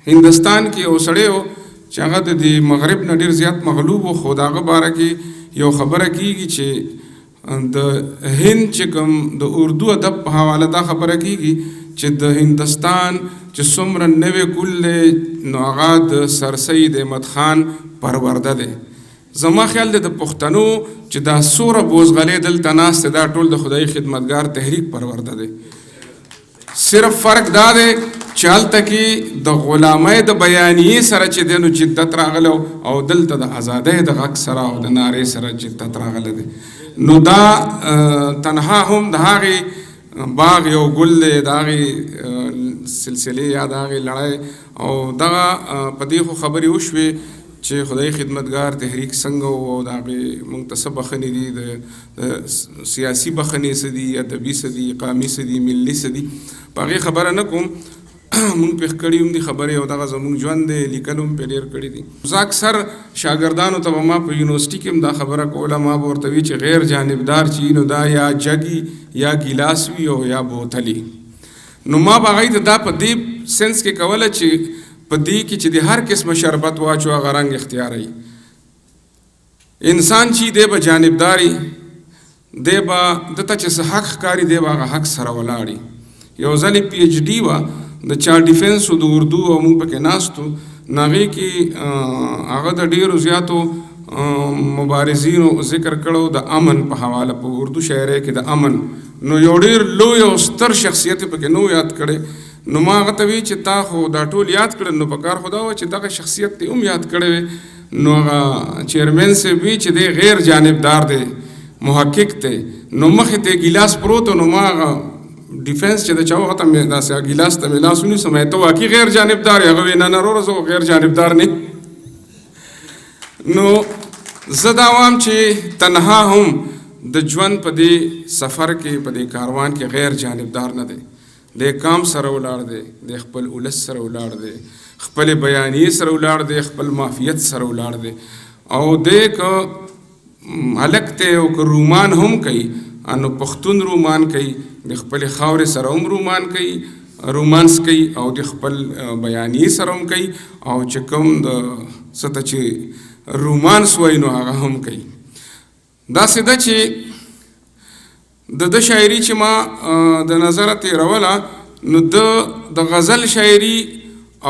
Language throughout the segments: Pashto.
هندستان کې یو سړی و چې هغه د مغرب نه ډېر زیات مغلوب و، خو د هغه باره کې یو خبره کېږي چې د هند چې کوم د اردو ادب په حواله دا خبره کېږي چې د هندستان چې څومره نوی کل دی نو هغه د سر سید احمد خان پرورده دی. زما خیال دی د پښتنو چې دا څومره بوزغلې دلته ناست دی دا ټول د خدای خدمتګار تحریک پرورده دی. صرف فرق دا دی چې هلته کې د غلامۍ د بیانیې سره چې دی نو جدت راغلی او دلته د ازادۍ د غږ سره او د نارې سره جدت راغلی دی. نو دا تنها هم د هغې باغ یو ګل دی د هغې سلسلې یا د هغې لړۍ او دغه په دې خو خبرې وشوې چې خدای خدمتګار تحریک څنګه و او د هغې موږ ته څه بخښنې دي د سیاسي بخښنې څه دي ادبي څه دي قامي څه دي ملي څه دي په هغې خبره نه کوم. مونږ پېښ کړي هم دي خبرې او دغه زموږ ژوند دی لیکل هم پرې ډېر کړي دي. زه اکثر شاګردانو ته به ما په یونیورسټي کې هم دا خبره کوله ما به ورته وي چې غیر جانبدار چې نو دا یا جګي یا ګیلاس وي او یا بوتلي. نو ما به هغوی ته دا په دې سنس کې کوله چې په دې کې چې د هر قسمه شربت واچو هغه رنګ اختیاروي. انسان چې دی به جانبداري دی به دته چې څه حق ښکاري دی به هغه حق سره ولاړي. یو ځلې پی ایچ ډي وه د چا ډیفینس د اردو او موږ پکې ناستو نو هغې کې هغه د ډېرو زیاتو مبارزینو ذکر کړو د امن په حواله په اردو شاعرۍ کې د امن. نو یو ډېر لوی او ستر شخصیت پکې نو یاد کړی. نو ما هغه ته وی چې تا خو دا ټول یاد کړل نو په کار خو دا وه چې دغه شخصیت دې هم یاد کړی وی. نو هغه چیرمین صاحب وی چې دی غیر جانبدار دی محقق دی نو مخې ته ګیلاس پروت نو ما هغه ډیفینس چې د چا هغه ته مې داسې ګیلاس ته مې لاس ونیسم ته واقعي غیر جانبدار یې هغه وی نه نه وروره زه غیر جانبدار نه. نو زه دا وایم چې تنها هم د ژوند په دې سفر کې په دې کاروان کې غیر جانبدار نه دی. د قام سره ولاړ دی د خپل ولس سره ولاړ دی خپل بیانیې سره ولاړ دی خپل مافیت سره ولاړ دی او دی که هلک دی او که رومان هم کوي نو پښتون رومان کوي د خپل خاورې سره هم رومان کوي رومانس کوي او د خپل بیانیې سره هم کوي او چې کوم د څه ته چې رومانس وایي نو هغه هم کوي. داسې ده چې د شاعري چې ما د نظره تېروله نو د غزل شاعري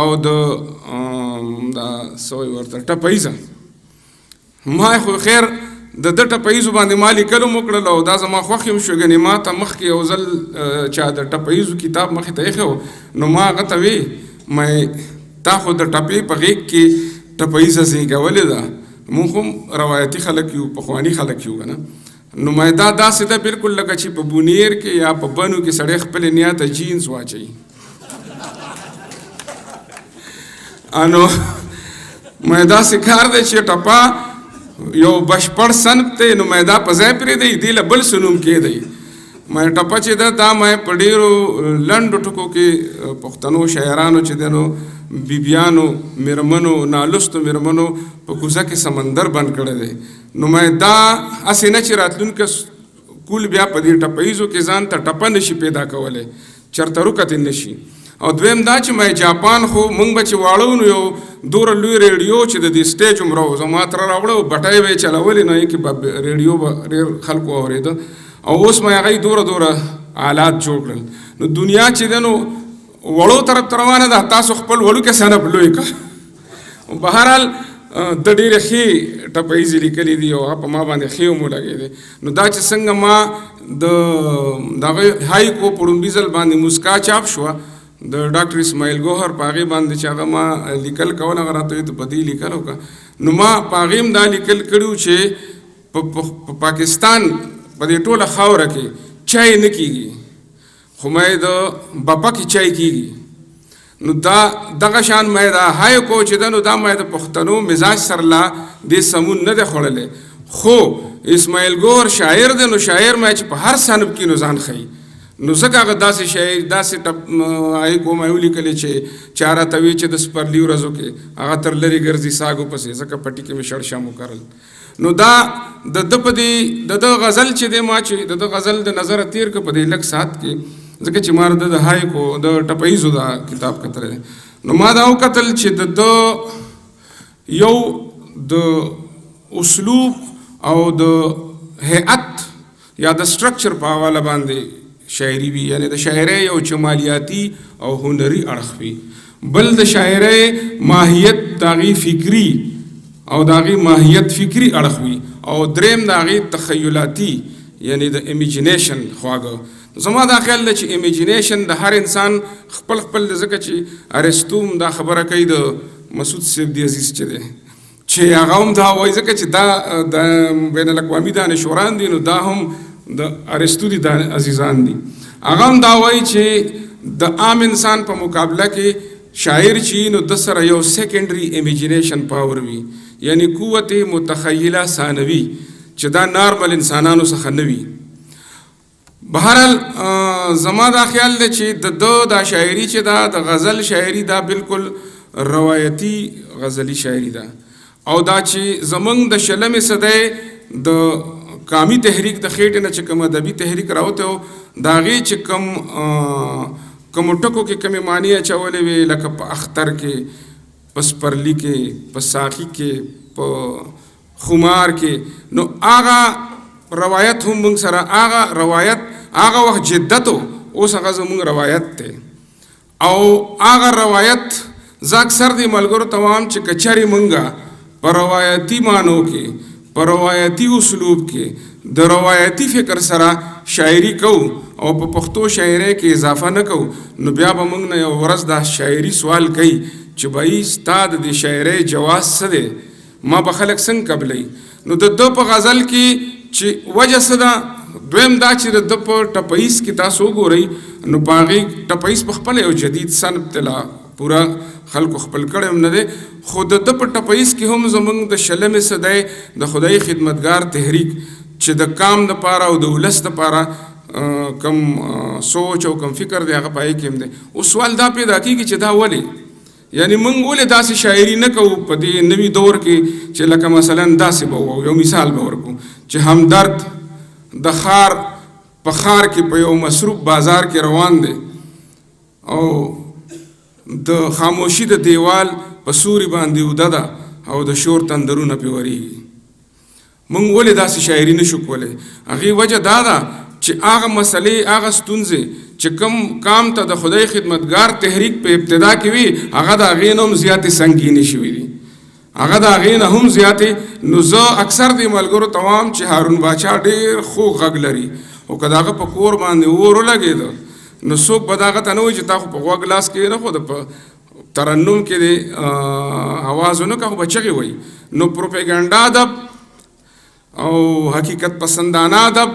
او د څه وایي ورته ټپیزه ما خو خیر د ټپیزو باندې ما لیکل هم وکړل او دا زما خوښ هم شو. ګنې ما ته مخکې یو ځل چا د ټپیزو کتاب مخې ته ایښی و نو ما هغه ته وی تا خو د ټپې په غېږ کې ټپیزه زیږولې ده مونږ هم روایتي خلک یو پخواني خلک یو که نه. نو دا داسې ده بلکل لکه چې په بونیر کې یا په بنو کې سړی خپلې نیا ته جینز واچوي نو داسې کار دی چې ټپه یو بشپړ صنف دی نو دا په ځای پرېږدئ دې له بل څه نوم کېدی. ټپه چې ده دا په ډېرو لنډو ټکو کې پښتنو شاعرانو چې دی نو بیبیانو میرمنو نالوستو میرمنو په کوزه کې سمندر بند کړی دی. نو دا هسې نه چې راتلونکی کول بیا په دې ټپیزو کې ځان ته ټپه نشي پیدا کولی چېرته رکتې نشي. او دویم دا چې جاپان خو موږ به چې واړو نو یو دوره لوی ریډیو چې د دې سټیج عمره و زما تره راوړه بټۍ به یې چلولې نو یې کې به ریډیو به ډېر خلکو اورېده او اوس هغوی دوره آلات جوړ کړل. نو دنیا چې دی نو وړو طرف ته روانه ده تاسو خپل وړوکی صنف لوی کړه. بهرحال د ډېرې ښې ټپیزې لیکلي دي او په ما باندې ښې هم ولګېدې. نو دا چې څنګه ما د هغه هایکو په ړومبي ځل باندې موسکا چاپ شوه د ډاکټر اسماعیل ګوهر په هغې باندې چې هغه ما لیکل کول هغه راته وایي ته په دې لیکل وکړه. نو ما په هغې هم دا لیکل کړي چې په پاکستان په دې ټوله خاوره کې چای نه کېږي خو د بپه کې چای کېږي. نو دغه شان دا هایکو چې ده نو دا د پښتنو مزاج سره لا دې سمون نه دی خوړلی خو اسماعیل ګوهر شاعر دی نو شاعر چې په هر صنف کې نو ځان ښیي. نو ځکه هغه داسې شاعر داسې هایکو ما ولیکلې چې چا راته وي چې د سپرلي ورځو کې هغه تر لرې ګرځي ساګو پسې ځکه پټي کې مې شړشم وکرل. نو دا د په دې د غزل چې دی ما چې د غزل د نظره تیر که په دې لږ ساعت کې ځکه چې ما د هایکو د ټپیزو دا کتاب کتلی نو ما دا وکتل چې د ده یو د اسلوب او د هیئت یا د سټرکچر په حواله باندې شاعري وي، یعنی د شاعرۍ یو جمالیاتي او هنري اړخ وي. بل د شاعرۍ ماهیت د هغې فکري او د هغې ماهیت فکري اړخ وي، او دریم د هغې تخیلاتي یعنی د امیجینیشن خواږه. زما دا خیال ده چې امیجینیشن د هر انسان خپل خپل دی، ځکه چې ارسطو هم دا خبره کوي د مسعود صاحب دی عزیز چې دی چې هغه هم دا وایي، ځکه چې دا د بین الاقوامي دانشوران دي نو دا هم د ارسطو دي عزیزان دي. هغه هم دا وایي چې د عام انسان په مقابله کې شاعر چې نو د سره یو سیکنډري امیجینیشن پاور وي، یعنی قوت متخیله ثانوي چې دا نارمل انسانانو څخه نه وي. بهرحال زما دا خیال دی چې د ده دا شاعري چې دا د غزل شاعري دا بالکل روایتي غزلي شاعري ده، او دا چې زمونږ د 20مې صدۍ د قامي تحریک د خېټې نه چې کوم ادبي تحریک راوته و د هغې چې کومو ټکو کې کومې معنی اچولې وې، لکه په اختر کې، په سپرلي کې، په ساقي کې، په خمار کې، نو هغه روایت هم موږ سره هغه روایت هغه وخت جدت و، اوس هغه زموږ روایت دی. او هغه روایت زه اکثر دې ملګرو ته وایم چې که چېرې موږ په روایتي معنو کې، په روایتي اسلوب کې د روایتي فکر سره شاعري کوو او په پښتو شاعرۍ کې اضافه نه کوو، نو بیا به موږ نه یو ورځ دا شاعري سوال کوي چې بهی ستا د دې شاعرۍ جواز څه دی، ما به خلک څنګه قبلوي. نو د ده په غزل کې چې وجه څه ده، دویم دا چې د ده په ټپهیز کې تاسو وګورئ نو په هغې ټپهیز په خپله یو جدید صنف ته پوره خلکو خپل کړی هم نه دی، خو د ده په ټپهیز کې هم زموږ د 20مې صدۍ د خدای خدمتګار تحریک چې د قام دپاره او د ولس دپاره کم سوچ او کم فکر دی هغه په هغې کې هم دی. اوس سوال دا پیدا کېږي چې دا ولې، یعنی موږ ولې داسې شاعري نه کوو په دې نوي دور کې چې لکه مثلا داسې به ووایو، یو مثال به ورکړو چې همدرد د ښار په ښار کې په یو مصروف بازار کې روان دی او د خاموشي د دیوال په سوري باندې اوده ده او د شور تندرونه پرې ورېږي. موږ ولې داسې شاعري نه شو کولی؟ هغې وجه دا ده چې هغه مسلې، هغه ستونزې چې کوم کام ته د خدای خدمتګار تحریک په ابتدا کې وي، هغه د هغې نه هم زیاتې سنګینې شوي دي، هغه د هغې نه هم زیاتې. نو زه اکثر دې ملګرو ته وایم چې هارون باچا ډېر خوږ غږ لري، او که د هغه په کور باندې اور ولګېده نو څوک به د هغه ته نه وایي چې تا خو په غوږ لاس کې نه، خو د په ترنم کې دې اواز ونه کړه، خو به چغې وایي. نو پروپیګنډا ادب او حقیقت پسندانه ادب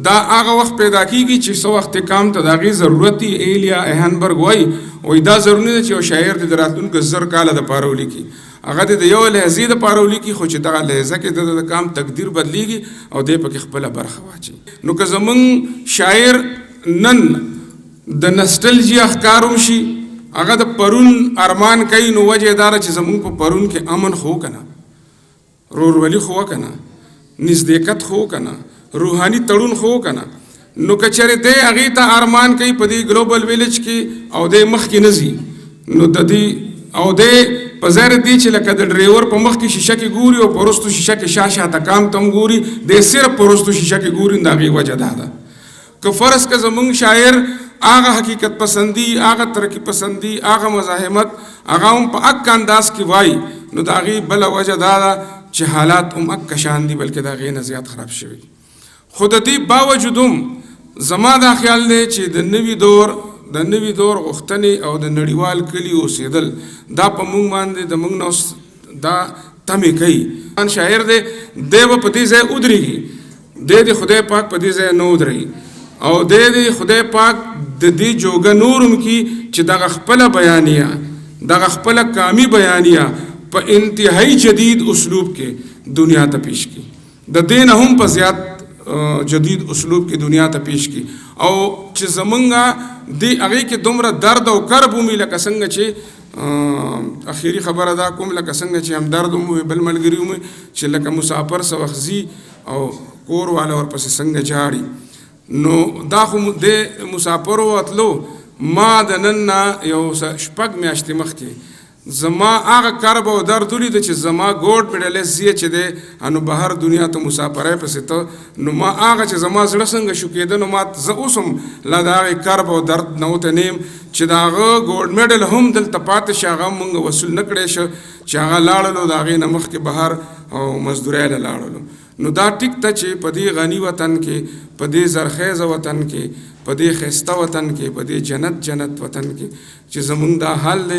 دا هغه وخت پیدا کېږي چې څه وخت کام ته د هغې ضرورت وي. ایلیا اهنبرګ وایي دا ضروري نه ده چې یو شاعر د راتلونکو 1000 کاله دپاره ولیکي، هغه د یو لحظې دپاره ولیکي، خو چې دغه لحظه کې د کام تقدیر بدلیږي او دی پکې خپله برخه واچوي. نو که زموږ شاعر نن د نسټلجي افکار هم شي، هغه د پرون ارمان کوي، نو وجه یې دا ده چې زموږ په پرون کې امن خو که نه، رورولي خو که نه، نزدېکت خو که نه، روحاني تړون خو که نه. نو که چېرې دی هغې ته ارمان کوي په دې ګلوبل ویلج کې او دی مخکې نه ځي، نو د دې او دی په ځای د دې چې لکه د ډریور په مخ کې شیشه کې ګوري او په وروستو شیشه کې شا شاته کام ته هم ګوري، دی صرف په وروستو شیشه کې ګوري، د هغې وجه دا ده. که فرض که زموږ شاعر هغه حقیقت پسندي، هغه ترقي پسندي، هغه مزاحمت هغه هم په اک انداز کې وایي، نو د هغې بله وجه دا ده چې حالات هم اک شان دي، بلکې د هغې نه زیات خراب شوي. خو د دې باوجود هم زما دا خیال دی چې د نوي دور غوښتنې او د نړیوال کلي اوسېدل دا په موږ باندې د موږ نه دا تمې کوي. شاعر دی به په دې ځای ودرېږي، دی د خدای پاک په دې ځای نه ودرېږي، او دی د خدای پاک د دې جوګه نور هم کي چې دغه خپله بیانیه، دغه خپله قامي بیانیه په انتهایی جدید اسلوب کې دنیا ته پیش کړي، د دې نه هم په زیات جدید اسلوب کې دنیا ته پیش کړي، او چې زمونږ دې هغې کې دومره درد او کرب ومي، لکه څنګه چې اخیری خبره دا کوم، لکه څنګه چې همدرد وموي، بل ملګري وموي چې لکه مسافر څه وخت ځي او کور والا ورپسې څنګه جاړي. نو دا خو د مسافرو وتلو ما د نن نه یو شپږ میاشتې مخکې زما هغه کرب او درد ولیده چې زما ګوډ میډلیست زیه چې دی نو بهر دنیا ته مسافرۍ پسې ته نو ما هغه چې زما زړه څنګه شو کېده نو ما زه اوس هم لا د هغې کرب او درد نه وته نیم چې د هغه ګوډ میډل هم دلته پاتې شي هغه مونږ وصول نه کړی شه چې هغه لاړلو د هغې نه مخکې بهر او مزدورۍ له لاړلو نو دا ټیک ته چې په دې غني وطن کې په دې زرخیزه وطن کې په دې ښایسته وطن کې په دې جنت وطن کې چې زمونږ دا حال دی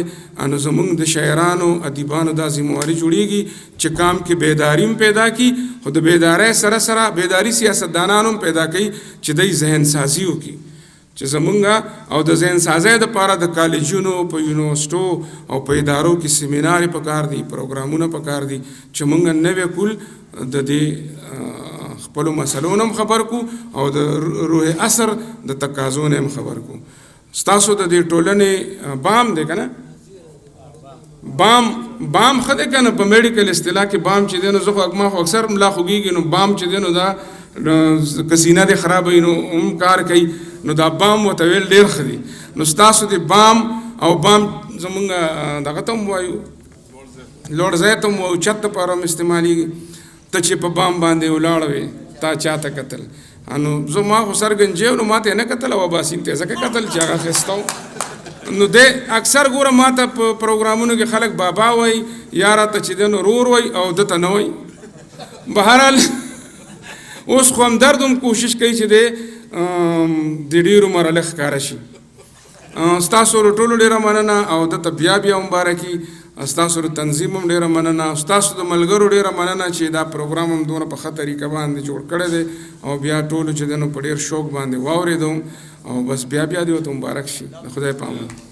نو زمونږ د شاعرانو ادیبانو دا ذمواري جوړیږي چې کام کې بیداري هم پیدا کړي خو د بیدارۍ سره سره بیداري سیاستدانان هم پیدا کوي چې دوی ذهن سازي وکړي چې زمونږ او د ذهن سازۍ دپاره د کالجونو په یونیورسټو او په ادارو کې سیمینارې پکار دي پروګرامونه پکار دي چې مونږ نوی کل د دې خپلو مسلو نه هم خبر کو او د روح اثر د تقاضو نه هم خبر کو ستاسو د دې ټولنې بام دی که نه بام ښه دی که نه په میډیکل اصطلاح کې بام چې دی نو زه خو ما خو اکثر ملا خوږېږي نو بام چې دی نو دا که سینه دې خرابوي نو هم کار کوي نو دا بام ورته ویل ډېر ښه دي نو ستاسو د بام او بام زمونږ دغه ته هم وایو لوړ ځای ته هم وایو چت دپاره هم استعمالېږي ته چې په بام باندې ولاړ وې تا چاته کتل نو زه ما خو سر ګنجی نو ما ته یې نه کتل او اباسین ته یې ځکه کتل چې هغه ښایسته و نو دی اکثر ګوره ما ته په پروګرامونو کې خلک بابا وایي یا راته چې دی نو رور وایي او ده ته نه وایي بهرحال اوس خو همدرد هم کوشش کوي چې دی د ډېرو مرحله ښکاره شي ستاسو له ټولو ډېره مننه او ده ته بیا مبارکي ستاسو د تنظیم هم ډېره مننه او ستاسو د ملګرو ډېره مننه چې دا پروګرام هم دونه په ښه طریقه باندې جوړ کړی دی او بیا ټولو چې دی نو په ډېر شوق باندې واورېدو او بس بیا دې ورته مبارک شي د خدای په امان